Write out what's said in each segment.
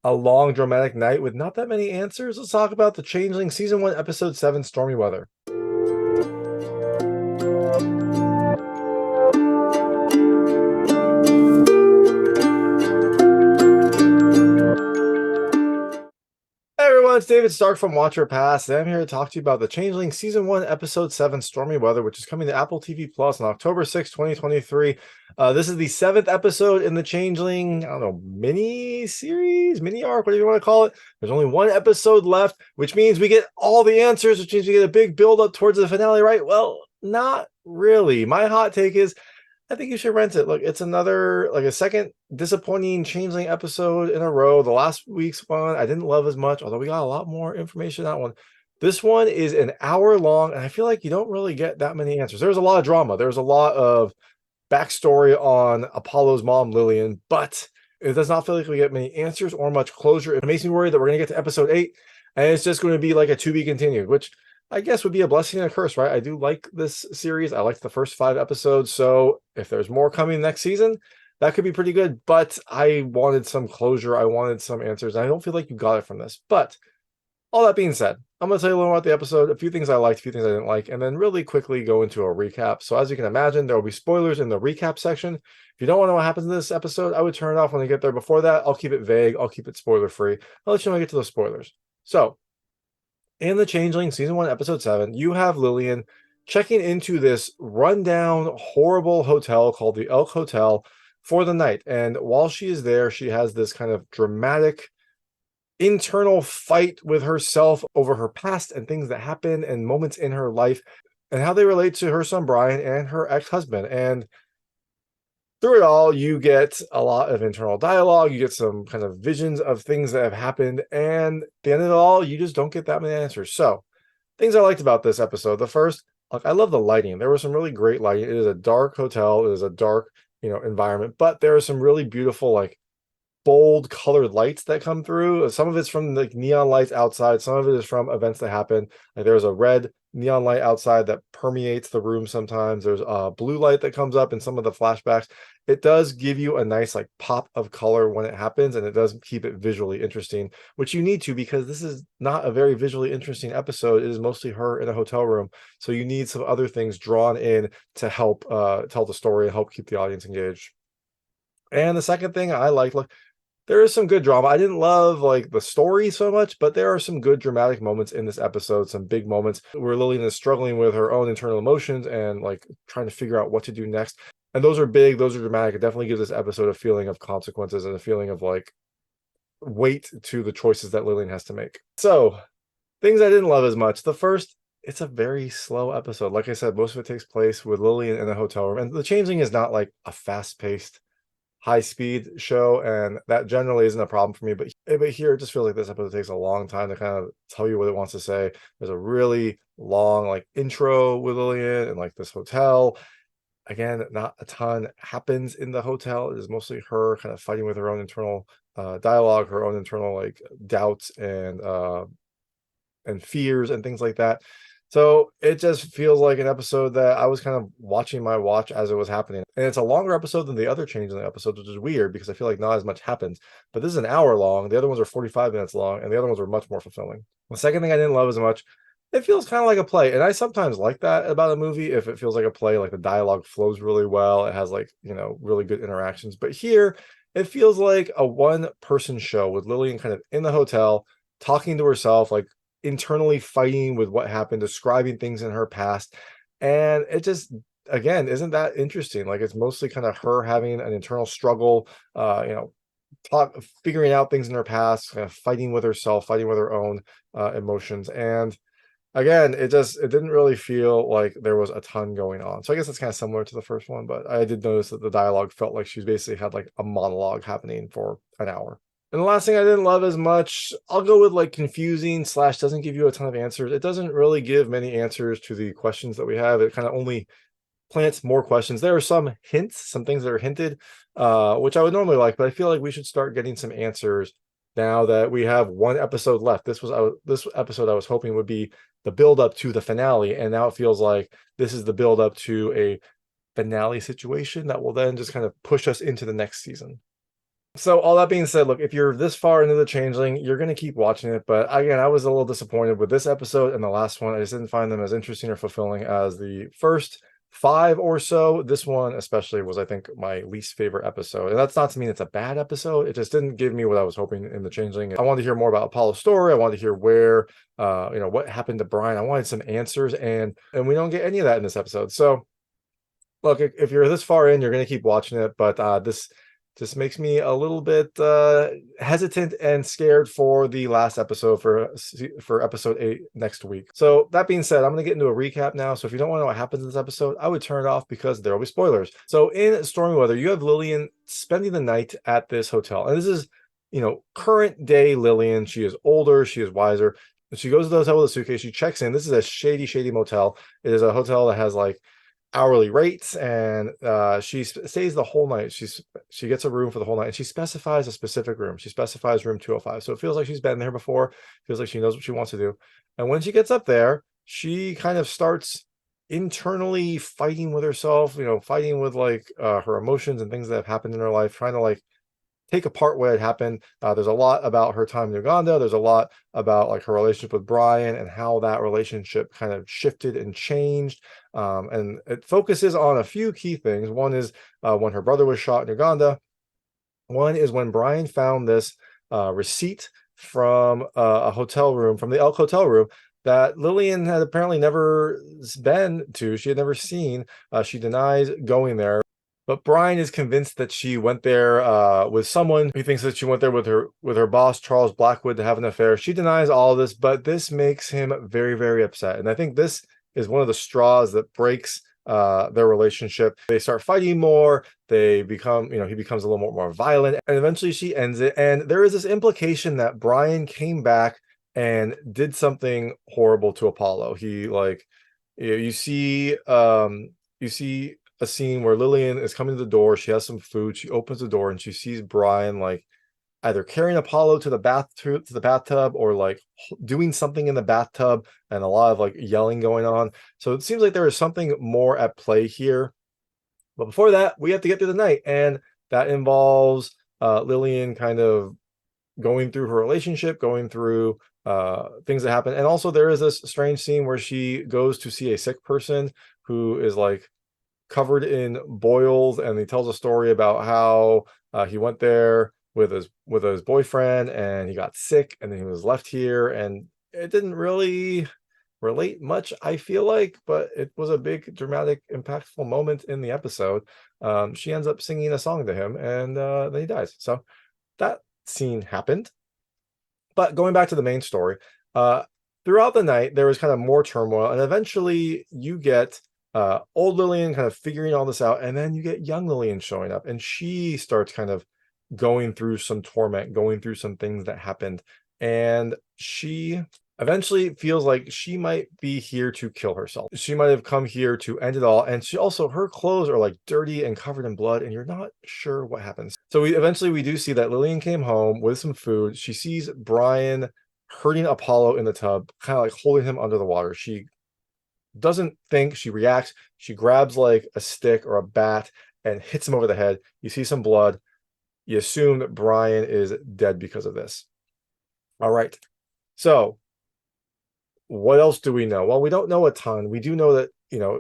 A long dramatic night with not that many answers. Let's talk about The Changeling Season 1, Episode 7, Stormy Weather. Hey everyone, it's David Stark from Watcher Pass, and I'm here to talk to you about The Changeling Season 1, Episode 7, Stormy Weather, which is coming to Apple TV Plus on October 6, 2023. This is the 7th episode in the Changeling, I don't know, mini-series, mini-arc, whatever you want to call it. There's only one episode left, which means we get all the answers, which means we get a big build-up towards the finale, right? Well, not really. My hot take is, I think you should rent it. Look, it's another, like a second disappointing Changeling episode in a row. The last week's one, I didn't love as much, although we got a lot more information on that one. This one is an hour long, and I feel like you don't really get that many answers. There's a lot of drama. There's a lot of backstory on Apollo's mom, Lillian, but it does not feel like we get many answers or much closure. It makes me worried that we're going to get to episode 8, and it's just going to be like a to be continued, which I guess would be a blessing and a curse, right? I do like this series. I liked the first 5 episodes. So if there's more coming next season, that could be pretty good. But I wanted some closure. I wanted some answers. I don't feel like you got it from this. But all that being said, I'm going to tell you a little about the episode, a few things I liked, a few things I didn't like, and then really quickly go into a recap. So as you can imagine, there will be spoilers in the recap section. If you don't want to know what happens in this episode, I would turn it off when I get there. Before that, I'll keep it vague. I'll keep it spoiler free. I'll let you know when I get to those spoilers. So in The Changeling Season 1, Episode 7, you have Lillian checking into this rundown, horrible hotel called the Elk Hotel for the night. And while she is there, she has this kind of dramatic internal fight with herself over her past and things that happen and moments in her life and how they relate to her son Brian and her ex-husband. And through it all, you get a lot of internal dialogue. You get some kind of visions of things that have happened. And at the end of it all, you just don't get that many answers. So, things I liked about this episode. The first, like, I love the lighting. There was some really great lighting. It is a dark hotel. It is a dark, environment. But there are some really beautiful, like, bold colored lights that come through. Some of it's from like neon lights outside. Some of it is from events that happen. Like there's a red neon light outside that permeates the room sometimes. There's a blue light that comes up in some of the flashbacks. It does give you a nice like pop of color when it happens, and it does keep it visually interesting, which you need to because this is not a very visually interesting episode. It is mostly her in a hotel room. So you need some other things drawn in to help tell the story and help keep the audience engaged. And the second thing I like, look, there is some good drama. I didn't love like the story so much, but there are some good dramatic moments in this episode, some big moments where Lillian is struggling with her own internal emotions and like trying to figure out what to do next. And those are big, those are dramatic. It definitely gives this episode a feeling of consequences and a feeling of like weight to the choices that Lillian has to make. So, things I didn't love as much. The first, it's a very slow episode. Like I said, most of it takes place with Lillian in a hotel room. And The Changeling is not like a fast-paced high speed show, and that generally isn't a problem for me, but here it just feels like this episode takes a long time to kind of tell you what it wants to say. There's a really long like intro with Lillian and like this hotel. Again, not a ton happens in the hotel. It is mostly her kind of fighting with her own internal dialogue, her own internal like doubts and fears and things like that. So it just feels like an episode that I was kind of watching my watch as it was happening. And it's a longer episode than the other Changeling episodes, which is weird because I feel like not as much happens. But this is an hour long. The other ones are 45 minutes long, and the other ones were much more fulfilling. The second thing I didn't love as much, it feels kind of like a play. And I sometimes like that about a movie if it feels like a play, like the dialogue flows really well. It has like, really good interactions. But here, it feels like a one-person show with Lillian kind of in the hotel, talking to herself, like internally fighting with what happened, describing things in her past. And it just, again, isn't that interesting? Like it's mostly kind of her having an internal struggle, figuring out things in her past, kind of fighting with herself, fighting with her own emotions. And again, it didn't really feel like there was a ton going on. So I guess that's kind of similar to the first one, but I did notice that the dialogue felt like she basically had like a monologue happening for an hour. And the last thing I didn't love as much, I'll go with like confusing / doesn't give you a ton of answers. It doesn't really give many answers to the questions that we have. It kind of only plants more questions. There are some hints, some things that are hinted, which I would normally like, but I feel like we should start getting some answers now that we have one episode left. This episode I was hoping would be the build up to the finale, and now it feels like this is the build up to a finale situation that will then just kind of push us into the next season. So all that being said, look, if you're this far into the Changeling, you're going to keep watching it. But again, I was a little disappointed with this episode and the last one. I just didn't find them as interesting or fulfilling as the first 5 or so. This one especially was, I think, my least favorite episode. And that's not to mean it's a bad episode. It just didn't give me what I was hoping in the Changeling. I wanted to hear more about Apollo's story. I wanted to hear where, what happened to Brian. I wanted some answers, and we don't get any of that in this episode. So look, if you're this far in, you're going to keep watching it. But this just makes me a little bit hesitant and scared for the last episode, for episode 8 next week. So that being said, I'm going to get into a recap now. So if you don't want to know what happens in this episode, I would turn it off because there will be spoilers. So in Stormy Weather, you have Lillian spending the night at this hotel. And this is, current day Lillian. She is older. She is wiser. She goes to the hotel with a suitcase. She checks in. This is a shady, shady motel. It is a hotel that has like hourly rates, and she stays the whole night. She gets a room for the whole night, and she specifies a specific room. She specifies room 205. So it feels like she's been there before. Feels like she knows what she wants to do. And when she gets up there, she kind of starts internally fighting with herself, fighting with like her emotions and things that have happened in her life, trying to like take apart what had happened. There's a lot about her time in Uganda. There's a lot about like her relationship with Brian and how that relationship kind of shifted and changed. And it focuses on a few key things. One is when her brother was shot in Uganda. One is when Brian found this receipt from a hotel room, from the Elk Hotel room, that Lillian had apparently never been to. She had never seen. She denies going there. But Brian is convinced that she went there with someone. He thinks that she went there with her boss, Charles Blackwood, to have an affair. She denies all of this, but this makes him very, very upset. And I think this is one of the straws that breaks their relationship. They start fighting more. They become, he becomes a little more violent, and eventually she ends it. And there is this implication that Brian came back and did something horrible to Apollo. He like, you see a scene where Lillian is coming to the door. She has some food. She opens the door and she sees Brian like either carrying Apollo to the bathtub or like doing something in the bathtub, and a lot of like yelling going on. So it seems like there is something more at play here. But before that, we have to get through the night, and that involves Lillian kind of going through her relationship, going through things that happen. And also there is this strange scene where she goes to see a sick person who is like covered in boils, and he tells a story about how he went there with his boyfriend and he got sick, and then he was left here, and it didn't really relate much, I feel like, but it was a big dramatic impactful moment in the episode. She ends up singing a song to him, and then he dies. So that scene happened. But going back to the main story, throughout the night there was kind of more turmoil, and eventually you get old Lillian kind of figuring all this out, and then you get young Lillian showing up, and she starts kind of going through some torment, going through some things that happened, and she eventually feels like she might be here to kill herself. She might have come here to end it all, and her clothes are like dirty and covered in blood, and you're not sure what happens. So we do see that Lillian came home with some food. She sees Brian hurting Apollo in the tub, kind of like holding him under the water. She doesn't think, she reacts. She grabs like a stick or a bat and hits him over the head. You see some blood. You assume that Brian is dead because of this. All right. So what else do we know? Well, we don't know a ton. We do know that,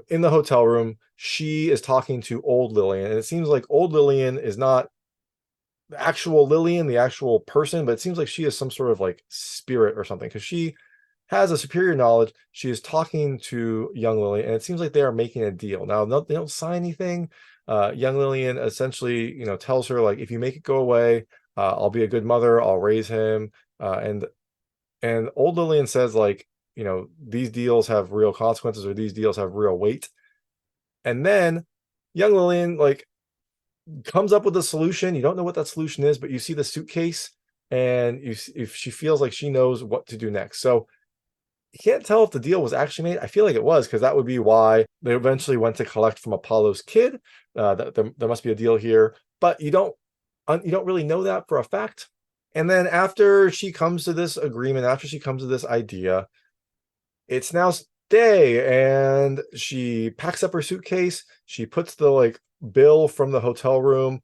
in the hotel room, she is talking to old Lillian, and it seems like old Lillian is not the actual Lillian, the actual person, but it seems like she is some sort of like spirit or something, because she has a superior knowledge. She is talking to young Lillian, and it seems like they are making a deal. Now, they don't sign anything. Young Lillian essentially, tells her, like, if you make it go away, I'll be a good mother. I'll raise him. And old Lillian says, like, these deals have real consequences, or these deals have real weight. And then young Lillian, like, comes up with a solution. You don't know what that solution is, but you see the suitcase, and if she feels like she knows what to do next. So you can't tell if the deal was actually made. I feel like it was, because that would be why they eventually went to collect from Apollo's kid. There must be a deal here, but you don't really know that for a fact. And then after she comes to this agreement, after she comes to this idea, it's now day, and she packs up her suitcase. She puts the like bill from the hotel room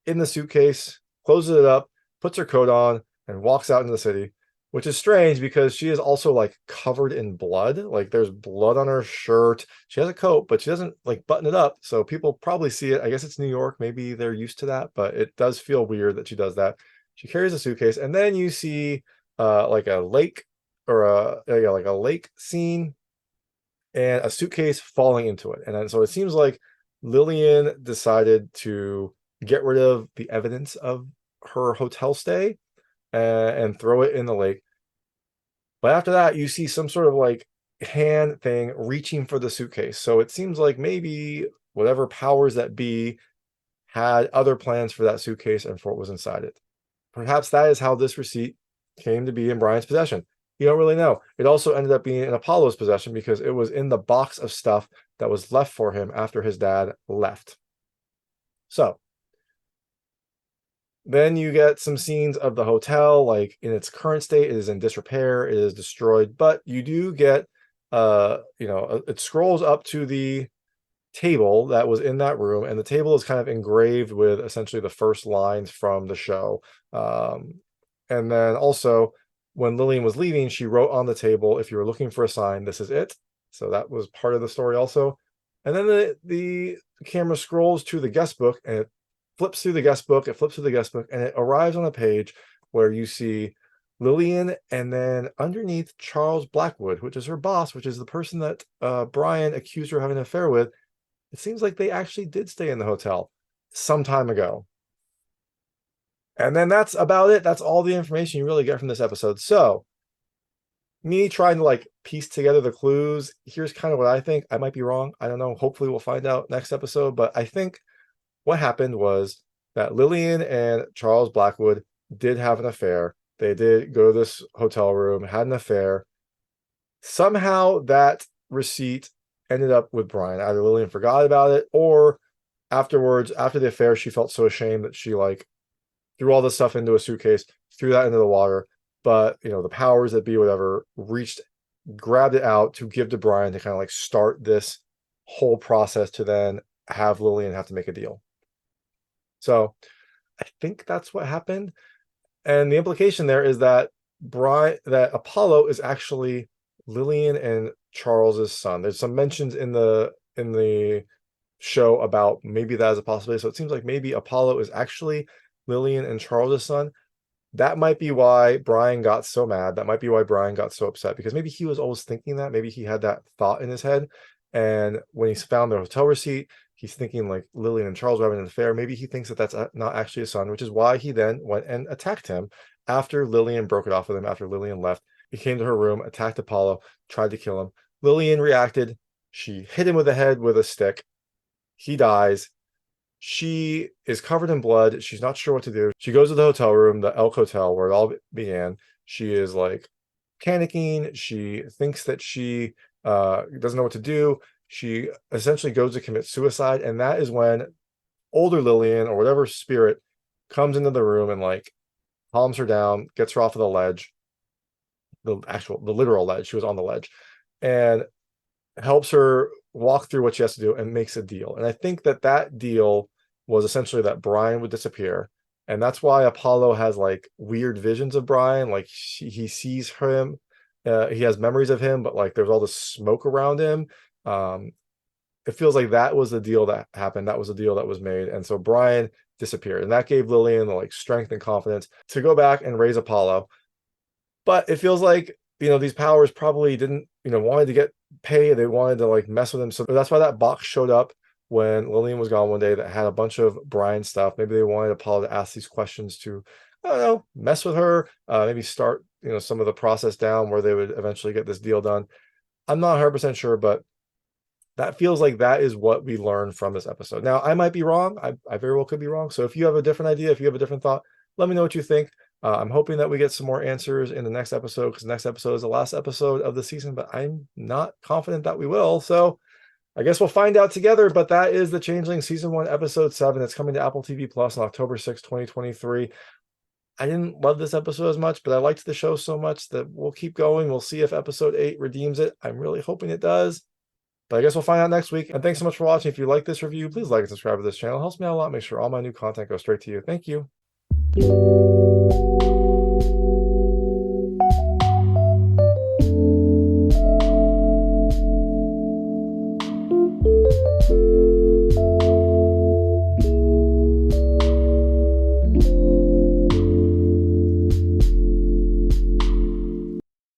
in the suitcase, closes it up, puts her coat on, and walks out into the city, which is strange because she is also like covered in blood. Like there's blood on her shirt. She has a coat, but she doesn't like button it up. So people probably see it. I guess it's New York. Maybe they're used to that, but it does feel weird that she does that. She carries a suitcase, and then you see like a lake or like a lake scene and a suitcase falling into it. And then, so it seems like Lillian decided to get rid of the evidence of her hotel stay and throw it in the lake. But after that, you see some sort of like hand thing reaching for the suitcase. So it seems like maybe whatever powers that be had other plans for that suitcase and for what was inside it. Perhaps that is how this receipt came to be in Brian's possession. You don't really know. It also ended up being in Apollo's possession because it was in the box of stuff that was left for him after his dad left. So then you get some scenes of the hotel, like in its current state, it is in disrepair, it is destroyed, but you do get, it scrolls up to the table that was in that room, and the table is kind of engraved with essentially the first lines from the show. And then also, when Lillian was leaving, she wrote on the table, "If you were looking for a sign, this is it." So that was part of the story also. And then the camera scrolls to the guest book, and it flips through the guest book, and it arrives on a page where you see Lillian, and then underneath Charles Blackwood, which is her boss, which is the person that Brian accused her of having an affair with. It seems like they actually did stay in the hotel some time ago. And then that's about it. That's all the information you really get from this episode. So me trying to like piece together the clues, here's kind of what I think. I might be wrong. I don't know. Hopefully we'll find out next episode. But I think what happened was that Lillian and Charles Blackwood did have an affair. They did go to this hotel room, had an affair. Somehow that receipt ended up with Brian. Either Lillian forgot about it, or afterwards, after the affair, she felt so ashamed that she like threw all this stuff into a suitcase, threw that into the water. But the powers that be, whatever, grabbed it out to give to Brian to kind of like start this whole process to then have Lillian have to make a deal. So I think that's what happened. And the implication there is that Apollo is actually Lillian and Charles's son. There's some mentions in the show about maybe that is a possibility. So it seems like maybe Apollo is actually Lillian and Charles's son. That might be why Brian got so mad. That might be why Brian got so upset, because maybe he was always thinking that. Maybe he had that thought in his head. And when he found the hotel receipt, he's thinking like Lillian and Charles were having an affair. Maybe he thinks that that's not actually his son, which is why he then went and attacked him after Lillian broke it off with him, after Lillian left. He came to her room, attacked Apollo, tried to kill him. Lillian reacted. She hit him with the head with a stick. He dies. She is covered in blood. She's not sure what to do. She goes to the hotel room, the Elk Hotel, where it all began. She is like panicking. She thinks that she doesn't know what to do. She essentially goes to commit suicide. And that is when older Lillian, or whatever spirit, comes into the room and like calms her down, gets her off of the ledge, the literal ledge. She was on the ledge, and helps her walk through what she has to do and makes a deal. And I think that deal was essentially that Brian would disappear. And that's why Apollo has like weird visions of Brian. Like he sees him, he has memories of him, but like there's all this smoke around him. It feels like that was the deal that happened. That was the deal that was made. And so Brian disappeared, and that gave Lillian the like strength and confidence to go back and raise Apollo. But it feels like, these powers probably didn't, wanted to get pay. They wanted to like mess with him. So that's why that box showed up when Lillian was gone one day that had a bunch of Brian stuff. Maybe they wanted Apollo to ask these questions to, I don't know, mess with her, maybe start, some of the process down where they would eventually get this deal done. I'm not 100% sure, but that feels like that is what we learned from this episode. Now, I might be wrong. I very well could be wrong. So if you have a different idea, if you have a different thought, let me know what you think. I'm hoping that we get some more answers in the next episode, because the next episode is the last episode of the season, but I'm not confident that we will. So I guess we'll find out together. But that is The Changeling Season 1, Episode 7. It's coming to Apple TV Plus on October 6, 2023. I didn't love this episode as much, but I liked the show so much that we'll keep going. We'll see if Episode 8 redeems it. I'm really hoping it does. But I guess we'll find out next week. And thanks so much for watching. If you like this review, please like and subscribe to this channel. It helps me out a lot. Make sure all my new content goes straight to you. Thank you.